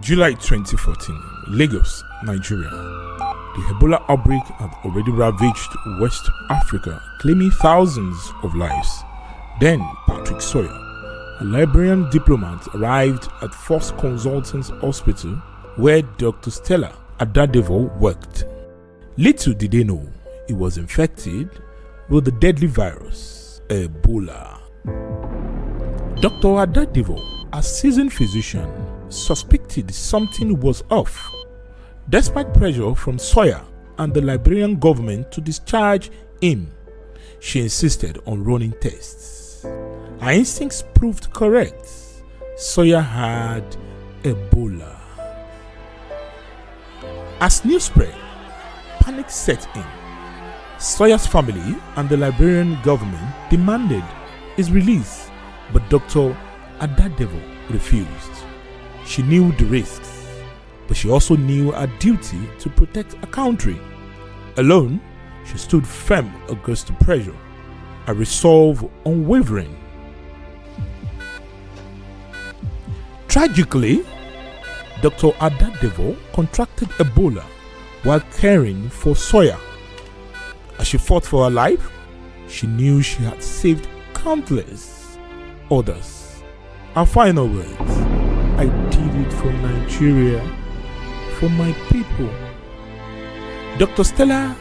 July 2014, Lagos, Nigeria. The Ebola outbreak had already ravaged West Africa, claiming thousands of lives. Then Patrick Sawyer, a Liberian diplomat, arrived at First Consultants Hospital where Dr. Stella Adedavoh worked. Little did they know he was infected with the deadly virus, Ebola. Dr. Adedavoh, a seasoned physician, suspected something was off. Despite pressure from Sawyer and the Liberian government to discharge him, she insisted on running tests. Her instincts proved correct. Sawyer had Ebola. As news spread, panic set in. Sawyer's family and the Liberian government demanded his release, but Dr. Adedavoh refused. She knew the risks, but she also knew her duty to protect her country. Alone, she stood firm against the pressure, her resolve unwavering. Tragically, Dr. Adedavoh contracted Ebola while caring for Sawyer. As she fought for her life, she knew she had saved countless others. Her final words: "I did it for Nigeria, for my people." Dr. Stella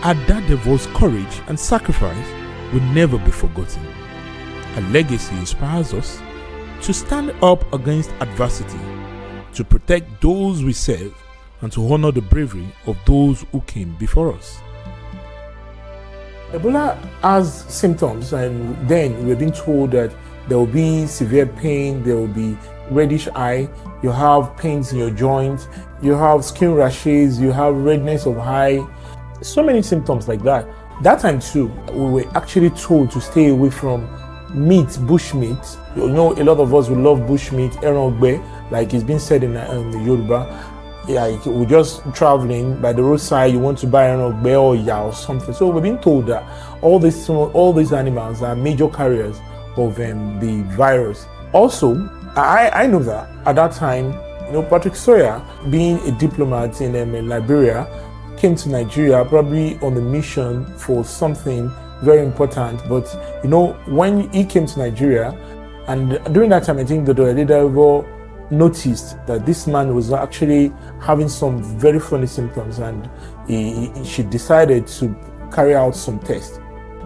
Adedavoh's courage and sacrifice will never be forgotten. Her legacy inspires us to stand up against adversity, to protect those we serve, and to honor the bravery of those who came before us. Ebola has symptoms, and then we're being told that there will be severe pain, there will be reddish eye, you have pains in your joints, you have skin rashes, you have redness of eye, so many symptoms like that. That time too, we were actually told to stay away from meat, bush meat. You know, a lot of us will love bush meat, erongbe, like it's been said in the Yoruba. Yeah, we're just traveling by the roadside, you want to buy erongbe or ya or something. So we're being told that all these animals are major carriers of the virus. Also, I know that at that time, Patrick Sawyer, being a diplomat in Liberia, came to Nigeria probably on a mission for something very important. But when he came to Nigeria, and during that time, I think Dr. Adedavoh noticed that this man was actually having some very funny symptoms, and she decided to carry out some tests.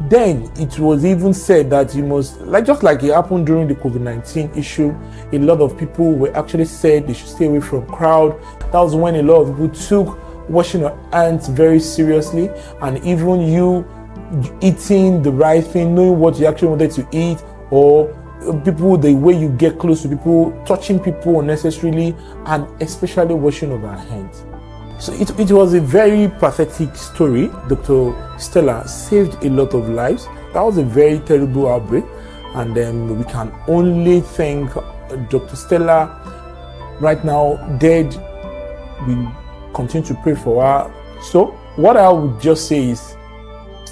Then it was even said that you must, just like it happened during the COVID-19 issue, a lot of people were actually said they should stay away from crowd. That was when a lot of people took washing your hands very seriously, and even you eating the right thing, knowing what you actually wanted to eat, or people, the way you get close to people, touching people unnecessarily, and especially washing of our hands. So it was a very pathetic story. Dr. Stella saved a lot of lives. That was a very terrible outbreak, and we can only thank Dr. Stella. Right now, dead, we continue to pray for her. So what I would just say is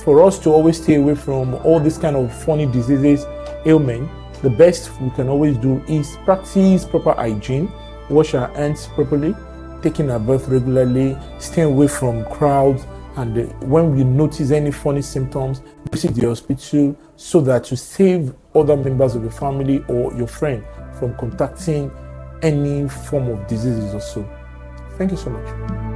for us to always stay away from all these kind of funny diseases, ailments. The best we can always do is practice proper hygiene, wash our hands properly, taking our bath regularly, staying away from crowds, and when we notice any funny symptoms, visit the hospital so that to save other members of your family or your friend from contacting any form of diseases or so. Thank you so much.